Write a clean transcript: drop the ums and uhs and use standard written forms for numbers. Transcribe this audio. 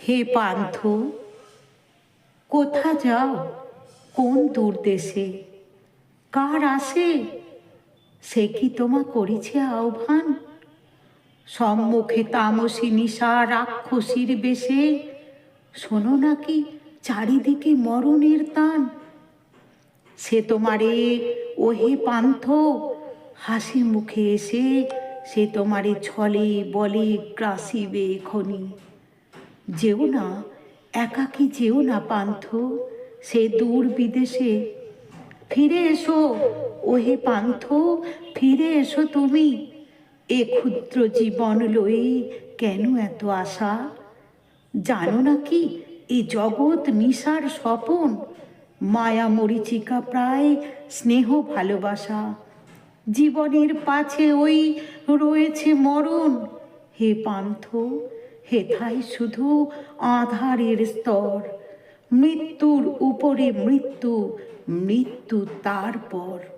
হে পান্থ, কোথা যাও কোন দূর দেশে? কার আসে সে কি তোমা করিছে আহ্বান? সম্মুখে তামসী নিশা রাক্ষসীর বেশে, শোনো নাকি চারিদিকে মরণের তান। সে তোমারে ওহে পান্থ হাসি মুখে এসে, সে তোমারে ছলে বলে গ্রাসিবে এখনি। যেও না, একাকী যেও না পান্থ সে দূর বিদেশে। ফিরে এসো ওহে পান্থ, ফিরে এসো তুমি। এ ক্ষুদ্র জীবন লয়ে কেন এত আশা? জানো নাকি এ জগৎ নিশার স্বপন, মায়া মরিচিকা প্রায় স্নেহ ভালোবাসা। জীবনের পাছে ওই রয়েছে মরণ। হে পান্থ, হেথায় শুধু আধারের স্তর, মৃত্যুর উপরে মৃত্যু, মৃত্যু তারপর।